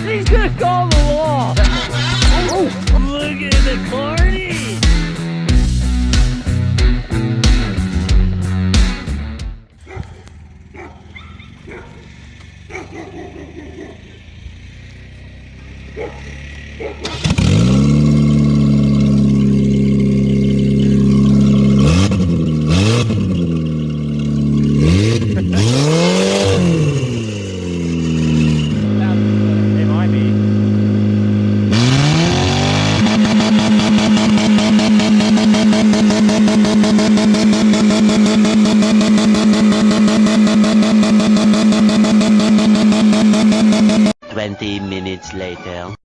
He's gonna call the law. Oh, look at the carnage. It might be. Minutes later.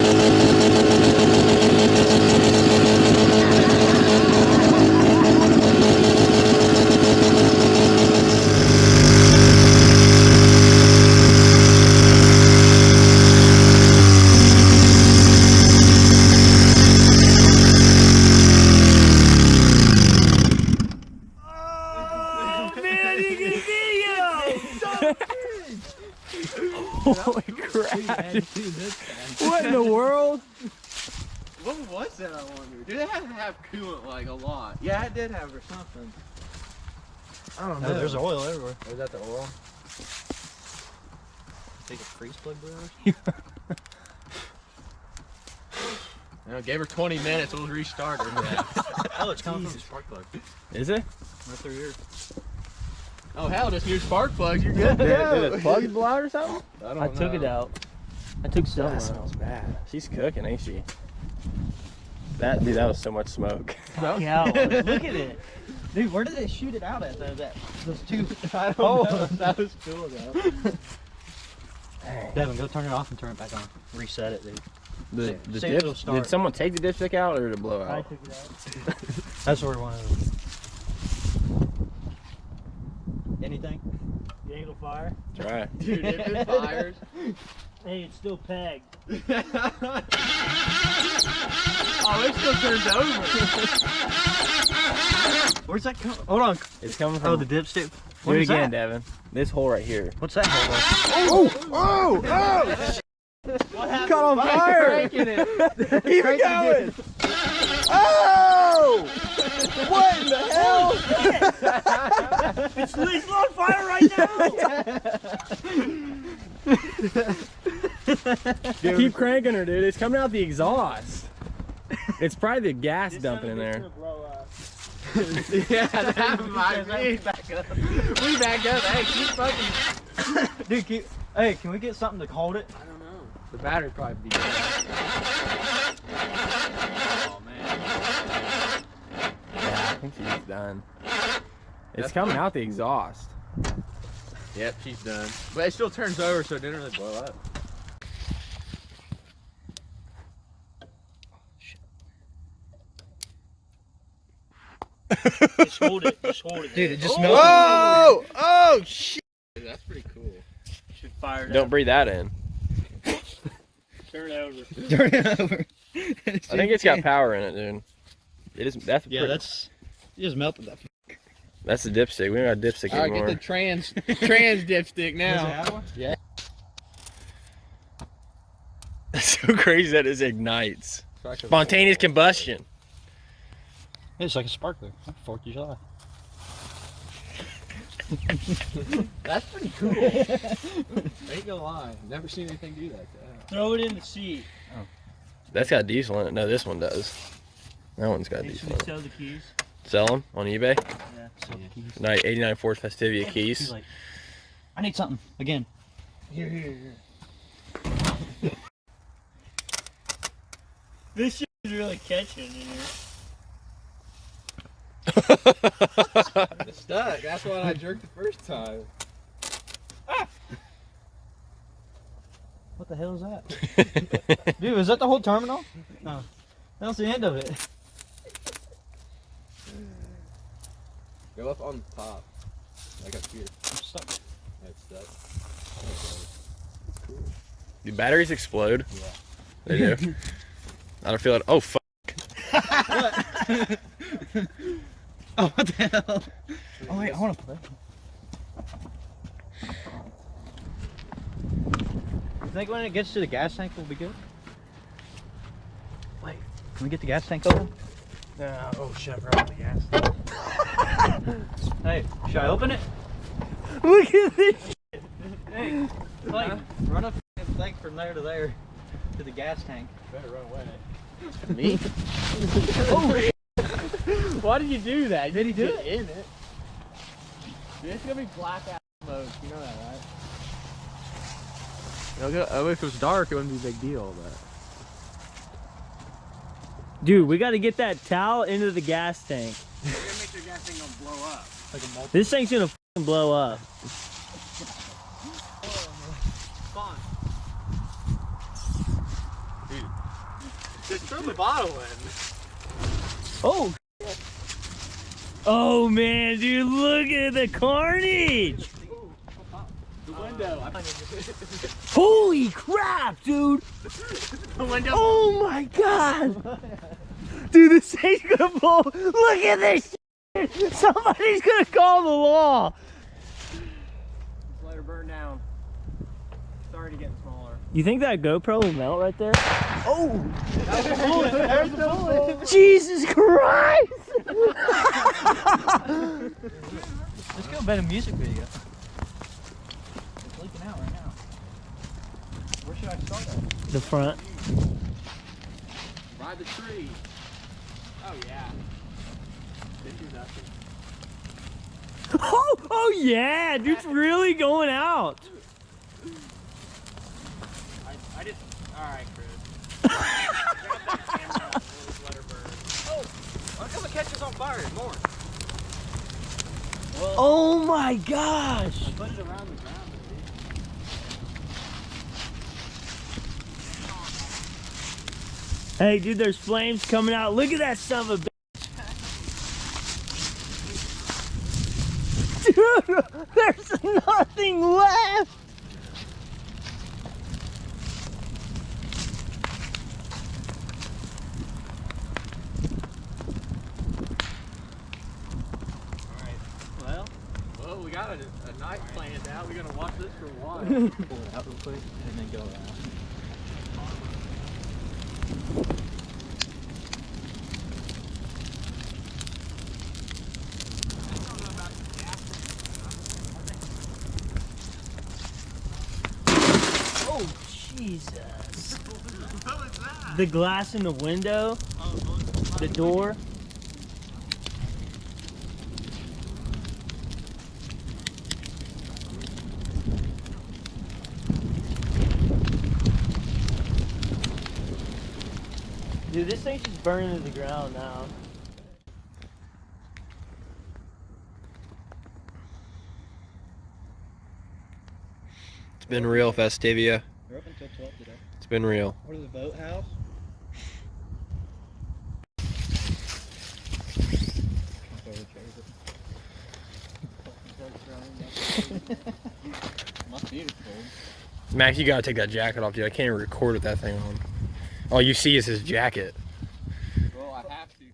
Holy crap. What in the world? What was that, I wonder? Did it have to have coolant like a lot? Yeah, it did have or something. I don't Oh, there's oil everywhere. Was that the oil? Take a freeze plug, bro. You know, gave her 20 minutes, we'll restart her. Yeah. Oh, it's coming from the spark plug. Is it? Right through here. Oh hell, just new spark plugs, you're good. Did it plug blow out or something? I took it out. I took some That out. smells bad. She's cooking, ain't she? That dude, that was so much smoke. Yeah, look at it. Dude, where did they shoot it out at though? Those two. I don't know. That was cool though. Dang. Devin, go turn it off and turn it back on. Reset it, dude. The See if it'll dip, start. did someone take the dipstick out or did it blow I out? took it out. That's where we want to. Anything? You ain't gonna fire? That's right. Dude, if it fires. Hey, it's still pegged. Oh, it still turns over. Where's that coming? Hold on. It's coming from. Oh, the dipstick. Do What it is again, that? Devin. This hole right here. What's that hole? Oh! What happened? Caught on fire! Cranking it. Keep it going! Oh! What in the hell? It's on fire right now! Keep cranking her, dude. It's coming out the exhaust. It's probably the gas dumping in there. Yeah, that might be. Back up. We back up. Hey, keep fucking. Dude, hey, can we get something to hold it? I don't know. The battery probably be dead. Oh man. Yeah, I think she's done. It's coming out the exhaust. Yep, she's done. But it still turns over, so it didn't really blow up. Just hold it. Just hold it. Dude, it just melted. Oh! Oh, shit! That's pretty cool. Should fire it Don't up. breathe that in. Turn it over. Turn it over. I think it's got power in it, dude. It is. That's Yeah, that's. You just melted that. That's the dipstick. We don't got a dipstick All right, anymore. get the trans dipstick Does it now. have one? Yeah. It's so crazy that it ignites. Spontaneous combustion. It's like a sparkler. 4th of July. That's pretty cool. Ain't gonna lie. Never seen anything do like that. Throw it in the seat. That's got diesel in it. No, this one does. That one's got Hey, diesel should in we it. sell the keys? Sell them on eBay. Yeah. Night 89 Ford Festivia He's keys. like, I need something again. Here. This shit is really catching in here. It's stuck. That's why I jerked the first time. What the hell is that? Dude, is that the whole terminal? No. That's the end of it. Go up on the top. Like up here. I'm stuck. That's stuck. Cool. Do batteries explode? Yeah. They do. I don't feel it. Oh, fuck. Oh, what the hell? Oh, wait, I want to play. think when it gets to the gas tank, we'll be good? Wait, can we get the gas tank open? Oh shit, I forgot the gas. Hey, should I open it? Look at this. Hey, Clay, run a f***ing thing from there to there to the gas tank. Better run away. Me? Why did you do that? Did he do Get it? in it. Dude, it's gonna be blackout mode. You know that, right? If it was dark, it wouldn't be a big deal, but. Dude, we got to get that towel into the gas tank. You're gonna make sure the gas thing gonna blow up. Like a multi. This thing's gonna f***ing blow up. Just throw the bottle in. Oh. Oh man, dude, look at the carnage. The window. Holy crap, dude. The window. Oh my god. Dude, this thing's gonna blow. Look at this shit. Somebody's gonna call the law. Just let her burn down. It's already getting smaller. You think that GoPro will melt right there? Oh! There's the bullet. Jesus Christ! Let's go bet a music video. It's leaking out right now. Where should I start at? The front. Ride the tree. Oh yeah. Didn't do nothing. Oh yeah, dude's really going out. I just. Alright, Chris. Grab that camera and we'll let her burn. Oh! Look how it catches on fire more. Oh my gosh! Put it around the ground, Hey, dude, there's flames coming out. Look at that son of a bitch. Dude, there's nothing left. Well, we got a night planned out. We're gonna watch this for a while. Pull it out real quick and then go around. Oh, Jesus. The glass in the window, the door. Dude, this thing's just burning to the ground now. It's been real, Festivia. We're open until 12 today. It's been real. What is the boathouse? Must be cold. Max, you gotta take that jacket off, dude. I can't even record with that thing on. All you see is his jacket. Well, I have to.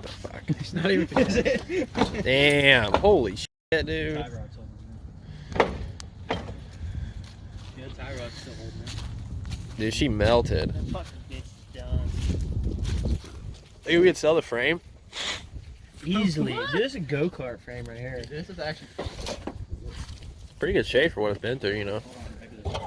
Fuck. It's not even. Is it? Damn. Holy shit, dude. Tie rod's holding it. Yeah, tie rod's still holding it. Dude, she melted. That fucking bitch is done. Think we could sell the frame? Easily. Dude, this is a go-kart frame right here. This is actually. Pretty good shape for what it's been through, you know. Hold on, maybe this.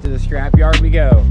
To the scrapyard we go.